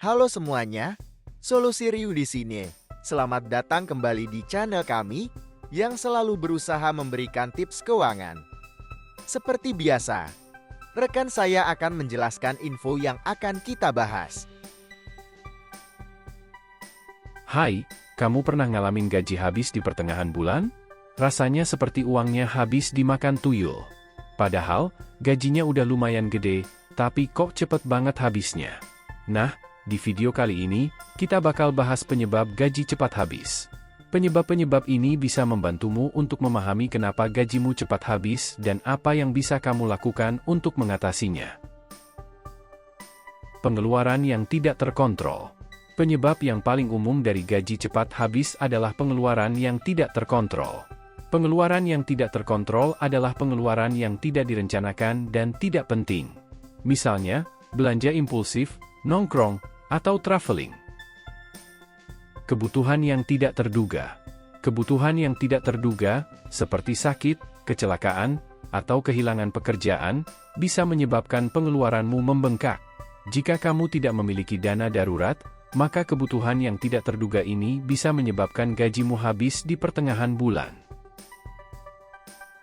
Halo semuanya, Solusi Riu di sini. Selamat datang kembali di channel kami yang selalu berusaha memberikan tips keuangan. Seperti biasa, rekan saya akan menjelaskan info yang akan kita bahas. Hai, kamu pernah ngalamin gaji habis di pertengahan bulan? Rasanya seperti uangnya habis dimakan tuyul. Padahal, gajinya udah lumayan gede, tapi kok cepet banget habisnya. Nah, di video kali ini, kita bakal bahas penyebab gaji cepat habis. Penyebab-penyebab ini bisa membantumu untuk memahami kenapa gajimu cepat habis dan apa yang bisa kamu lakukan untuk mengatasinya. Pengeluaran yang tidak terkontrol. Penyebab yang paling umum dari gaji cepat habis adalah pengeluaran yang tidak terkontrol. Pengeluaran yang tidak terkontrol adalah pengeluaran yang tidak direncanakan dan tidak penting. Misalnya, belanja impulsif, nongkrong, atau traveling. Kebutuhan yang tidak terduga. Kebutuhan yang tidak terduga, seperti sakit, kecelakaan, atau kehilangan pekerjaan, bisa menyebabkan pengeluaranmu membengkak. Jika kamu tidak memiliki dana darurat, maka kebutuhan yang tidak terduga ini bisa menyebabkan gajimu habis di pertengahan bulan.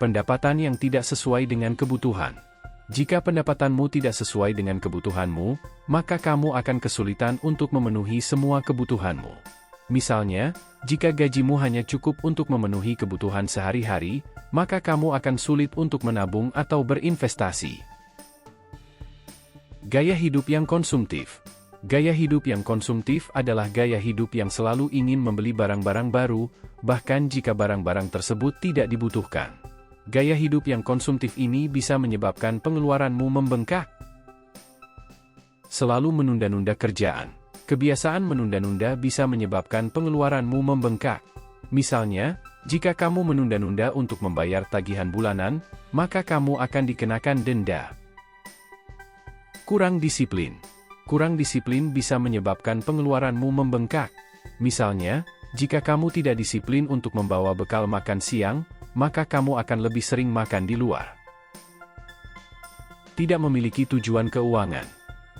Pendapatan yang tidak sesuai dengan kebutuhan. Jika pendapatanmu tidak sesuai dengan kebutuhanmu, maka kamu akan kesulitan untuk memenuhi semua kebutuhanmu. Misalnya, jika gajimu hanya cukup untuk memenuhi kebutuhan sehari-hari, maka kamu akan sulit untuk menabung atau berinvestasi. Gaya hidup yang konsumtif. Gaya hidup yang konsumtif adalah gaya hidup yang selalu ingin membeli barang-barang baru, bahkan jika barang-barang tersebut tidak dibutuhkan. Gaya hidup yang konsumtif ini bisa menyebabkan pengeluaranmu membengkak. Selalu menunda-nunda kerjaan. Kebiasaan menunda-nunda bisa menyebabkan pengeluaranmu membengkak. Misalnya, jika kamu menunda-nunda untuk membayar tagihan bulanan, maka kamu akan dikenakan denda. Kurang disiplin. Kurang disiplin bisa menyebabkan pengeluaranmu membengkak. Misalnya, jika kamu tidak disiplin untuk membawa bekal makan siang, maka kamu akan lebih sering makan di luar. Tidak memiliki tujuan keuangan.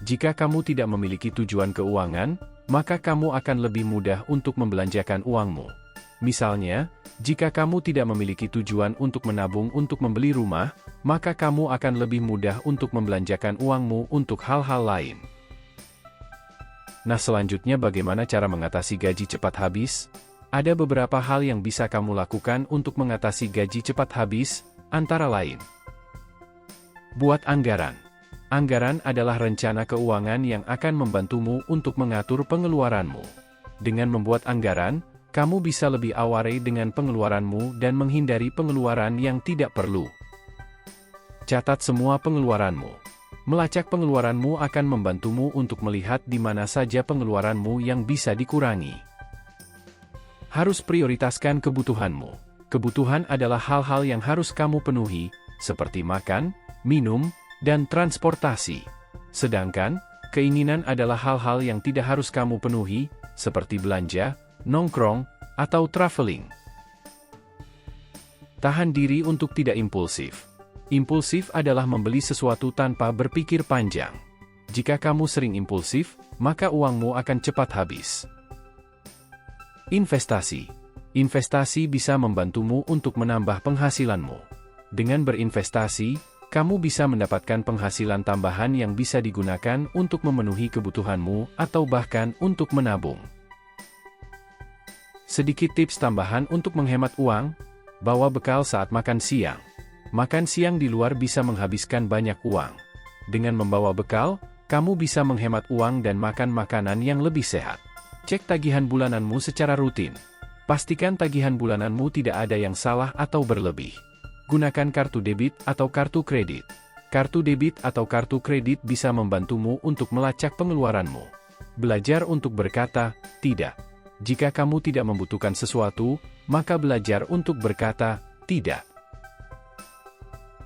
Jika kamu tidak memiliki tujuan keuangan, maka kamu akan lebih mudah untuk membelanjakan uangmu. Misalnya, jika kamu tidak memiliki tujuan untuk menabung untuk membeli rumah, maka kamu akan lebih mudah untuk membelanjakan uangmu untuk hal-hal lain. Nah, selanjutnya bagaimana cara mengatasi gaji cepat habis? Ada beberapa hal yang bisa kamu lakukan untuk mengatasi gaji cepat habis, antara lain. Buat anggaran. Anggaran adalah rencana keuangan yang akan membantumu untuk mengatur pengeluaranmu. Dengan membuat anggaran, kamu bisa lebih aware dengan pengeluaranmu dan menghindari pengeluaran yang tidak perlu. Catat semua pengeluaranmu. Melacak pengeluaranmu akan membantumu untuk melihat di mana saja pengeluaranmu yang bisa dikurangi. Harus prioritaskan kebutuhanmu. Kebutuhan adalah hal-hal yang harus kamu penuhi, seperti makan, minum, dan transportasi. Sedangkan, keinginan adalah hal-hal yang tidak harus kamu penuhi, seperti belanja, nongkrong, atau traveling. Tahan diri untuk tidak impulsif. Impulsif adalah membeli sesuatu tanpa berpikir panjang. Jika kamu sering impulsif, maka uangmu akan cepat habis. Investasi. Investasi bisa membantumu untuk menambah penghasilanmu. Dengan berinvestasi, kamu bisa mendapatkan penghasilan tambahan yang bisa digunakan untuk memenuhi kebutuhanmu atau bahkan untuk menabung. Sedikit tips tambahan untuk menghemat uang, bawa bekal saat makan siang. Makan siang di luar bisa menghabiskan banyak uang. Dengan membawa bekal, kamu bisa menghemat uang dan makan makanan yang lebih sehat. Cek tagihan bulananmu secara rutin. Pastikan tagihan bulananmu tidak ada yang salah atau berlebih. Gunakan kartu debit atau kartu kredit. Kartu debit atau kartu kredit bisa membantumu untuk melacak pengeluaranmu. Belajar untuk berkata, tidak. Jika kamu tidak membutuhkan sesuatu, maka belajar untuk berkata, tidak.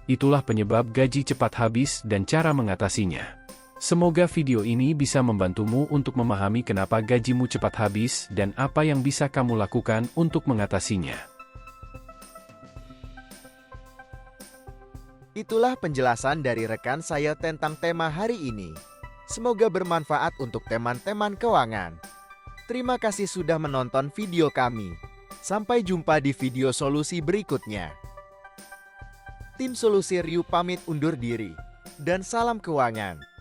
Itulah penyebab gaji cepat habis dan cara mengatasinya. Semoga video ini bisa membantumu untuk memahami kenapa gajimu cepat habis dan apa yang bisa kamu lakukan untuk mengatasinya. Itulah penjelasan dari rekan saya tentang tema hari ini. Semoga bermanfaat untuk teman-teman keuangan. Terima kasih sudah menonton video kami. Sampai jumpa di video solusi berikutnya. Tim Solusi Ryu pamit undur diri. Dan salam keuangan.